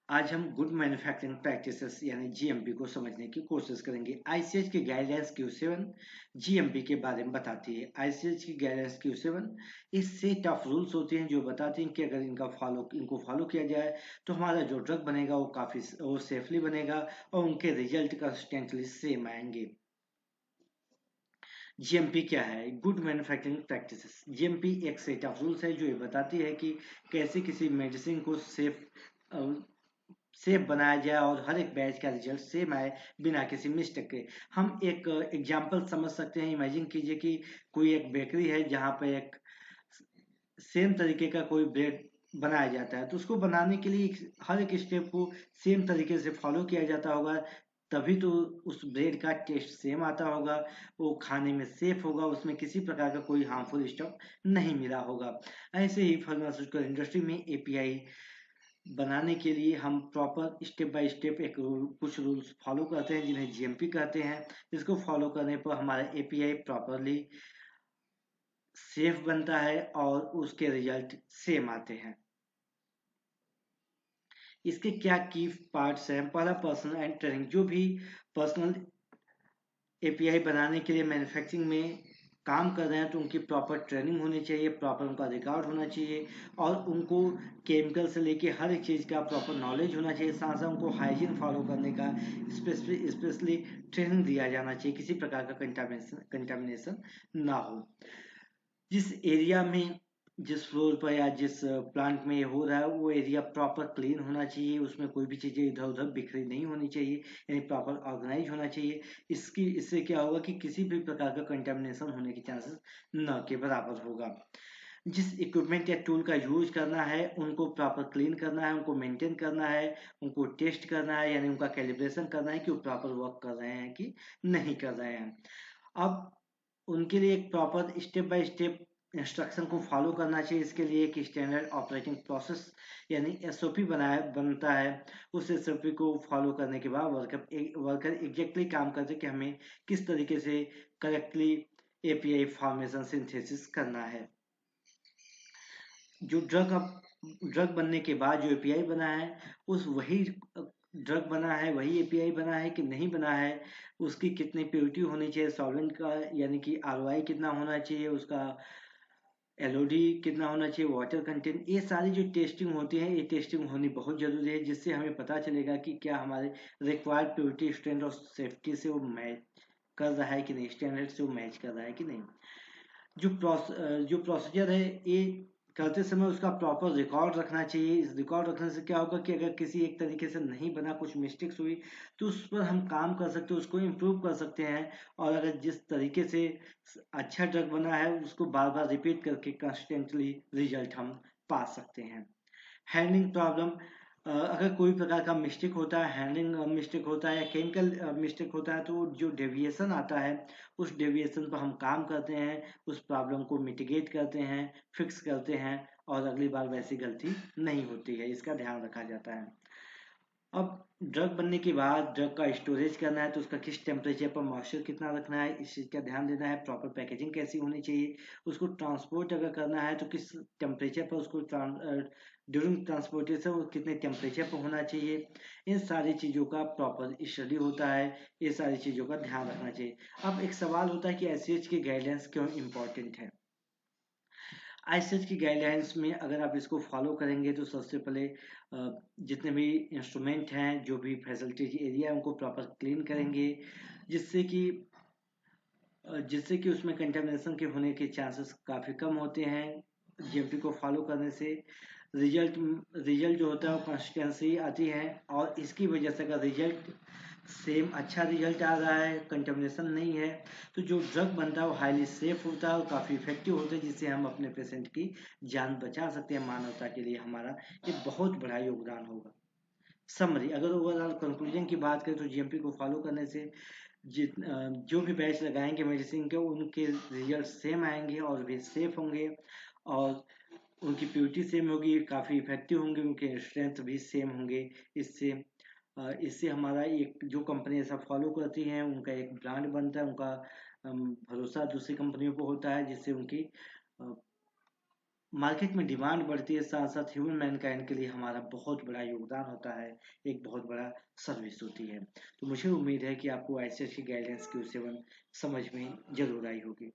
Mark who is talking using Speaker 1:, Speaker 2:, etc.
Speaker 1: आज हम good manufacturing practices यानी जीएमपी को समझने की कोशिश करेंगे। आईसीएच की गाइडलाइंस Q7 जीएमपी के बारे में बताती है। आईसीएच की गाइडलाइंस Q7 इस सेट ऑफ रूल्स होते हैं जो बताते हैं कि अगर इनको फॉलो किया जाए तो हमारा जो ड्रग बनेगा वो सेफली बनेगा और उनके रिजल्ट कंसिस्टेंटली सेम आएंगे। जीएमपी क्या है? Good manufacturing practices. जीएमपी एक सेट ऑफ रूल्स है जो ये बताती है कि कैसे किसी मेडिसिन को सेफ बनाया जाए और हर एक बैच का रिजल्ट सेम आए बिना किसी मिस्टेक के। हम एक एग्जांपल समझ सकते हैं। इमेजिन कीजिए कि कोई एक बेकरी है जहाँ पे एक सेम तरीके का कोई ब्रेड बनाया जाता है, तो उसको बनाने के लिए हर एक स्टेप को सेम तरीके से फॉलो किया जाता होगा, तभी तो उस ब्रेड का टेस्ट सेम आता होगा, वो खाने में सेफ होगा, उसमें किसी प्रकार का कोई हार्मफुल स्टफ नहीं मिला होगा। ऐसे ही फार्मास्यूटिकल इंडस्ट्री में एपीआई बनाने के लिए हम प्रॉपर स्टेप बाय स्टेप कुछ रूल्स फॉलो करते हैं जिन्हें जीएमपी कहते हैं। जिसको फॉलो करने पर हमारा एपीआई प्रॉपरली सेफ बनता है और उसके रिजल्ट सेम आते हैं। इसके क्या की पार्ट्स हैं? पहला, पर्सनल एंड ट्रेनिंग। जो भी पर्सनल एपीआई बनाने के लिए मैन्युफैक्चरिंग में काम कर रहे हैं तो उनकी प्रॉपर ट्रेनिंग होनी चाहिए, प्रॉपर उनका रिकॉर्ड होना चाहिए और उनको केमिकल से लेके हर एक चीज़ का प्रॉपर नॉलेज होना चाहिए। साथ साथ उनको हाइजीन फॉलो करने का स्पेशली ट्रेनिंग दिया जाना चाहिए, किसी प्रकार का कंटामिनेशन ना हो। जिस एरिया में, जिस फ्लोर पर या जिस प्लांट में ये हो रहा है वो एरिया प्रॉपर क्लीन होना चाहिए, उसमें कोई भी चीज़ें इधर उधर बिखरी नहीं होनी चाहिए, यानी प्रॉपर ऑर्गेनाइज होना चाहिए। इससे क्या होगा कि किसी भी प्रकार का कंटेमिनेशन होने के चांसेस न के बराबर होगा। जिस इक्विपमेंट या टूल का यूज करना है उनको प्रॉपर क्लीन करना है, उनको मेंटेन करना है, उनको टेस्ट करना है, यानी उनका कैलिब्रेशन करना है कि वो प्रॉपर वर्क कर रहे हैं कि नहीं कर रहे हैं। अब उनके लिए एक proper step by step instruction को फॉलो करना चाहिए। इसके लिए एक स्टैंडर्ड ऑपरेटिंग प्रोसेस यानी एसओपी बनाया बनता है। उस एसओपी को फॉलो करने के बाद वर्कर एग्जैक्टली काम करते कि हमें किस तरीके से करेक्टली एपीआई फॉर्मेशन सिंथेसिस करना है। जो ड्रग बनने के बाद जो एपीआई बना है उस वही ड्रग बना है, वही एपीआई बना है कि नहीं बना है, उसकी कितनी प्योरिटी होनी चाहिए सॉल्वेंट का, यानी कि आरओआई कितना होना चाहिए, उसका एलओडी कितना होना चाहिए, वाटर कंटेंट, ये सारी जो टेस्टिंग होती है ये टेस्टिंग होनी बहुत ज़रूरी है, जिससे हमें पता चलेगा कि क्या हमारे रिक्वायर्ड प्योरिटी स्टैंडर्ड और सेफ्टी से वो मैच कर रहा है कि नहीं, स्टैंडर्ड से वो मैच कर रहा है कि नहीं। जो प्रोसीजर है ये करते समय उसका प्रॉपर रिकॉर्ड रखना चाहिए। इस रिकॉर्ड रखने से क्या होगा कि अगर किसी एक तरीके से नहीं बना, कुछ मिस्टेक्स हुई, तो उस पर हम काम कर सकते हैं, उसको इम्प्रूव कर सकते हैं। और अगर जिस तरीके से अच्छा ड्रग बना है उसको बार बार रिपीट करके कंसिस्टेंटली रिजल्ट हम पा सकते हैं। हैंडलिंग प्रॉब्लम, अगर कोई प्रकार का मिस्टेक होता है, हैंडलिंग मिस्टेक होता है या केमिकल मिस्टेक होता है, तो जो डेविएशन आता है उस डेविएशन पर हम काम करते हैं, उस प्रॉब्लम को मिटिगेट करते हैं, फिक्स करते हैं और अगली बार वैसी गलती नहीं होती है, इसका ध्यान रखा जाता है। अब ड्रग बनने के बाद ड्रग का स्टोरेज करना है तो उसका किस टेम्परेचर पर मॉइस्चर कितना रखना है, इस चीज़ का ध्यान देना है। प्रॉपर पैकेजिंग कैसी होनी चाहिए, उसको ट्रांसपोर्ट अगर करना है तो किस टेम्परेचर पर उसको ड्यूरिंग ट्रांसपोर्टेशन वो कितने टेम्परेचर पर होना चाहिए। इन सारी चीज़ों का प्रॉपर स्टडी होता है, ये सारी चीज़ों का ध्यान रखना चाहिए। अब एक सवाल होता है कि एसएच की गाइडेंस क्यों इम्पोर्टेंट है। आईसीएच की गाइडलाइंस में अगर आप इसको फॉलो करेंगे तो सबसे पहले जितने भी इंस्ट्रूमेंट हैं, जो भी फैसिलिटीज एरिया है उनको प्रॉपर क्लीन करेंगे, जिससे कि उसमें कंटेमिनेशन के होने के चांसेस काफ़ी कम होते हैं। जीएमपी को फॉलो करने से रिजल्ट रिजल्ट जो होता है वो कंसिस्टेंसी आती है, और इसकी वजह से अगर रिजल्ट सेम अच्छा रिजल्ट आ रहा है, कंटेमिनेशन नहीं है, तो जो ड्रग बनता है वो हाईली सेफ होता है और काफ़ी इफेक्टिव होता है, जिससे हम अपने पेशेंट की जान बचा सकते हैं। मानवता के लिए हमारा ये बहुत बड़ा योगदान होगा। समरी, अगर ओवरऑल कंक्लूजन की बात करें तो जीएमपी को फॉलो करने से जो भी बैच लगाएंगे मेडिसिन के उनके रिजल्ट सेम आएंगे और वे सेफ होंगे और उनकी प्योरिटी सेम होगी, काफ़ी इफेक्टिव होंगे, उनके स्ट्रेंथ भी सेम होंगे। इससे इससे हमारा एक जो कंपनी ऐसा फॉलो करती है उनका एक ब्रांड बनता है, उनका भरोसा दूसरी कंपनियों पर होता है, जिससे उनकी मार्केट में डिमांड बढ़ती है, साथ साथ ह्यूमन मैनकाइंड के लिए हमारा बहुत बड़ा योगदान होता है, एक बहुत बड़ा सर्विस होती है। तो मुझे उम्मीद है कि आपको ऐसी अच्छी गाइडेंस की सेवन समझ में जरूर आई होगी।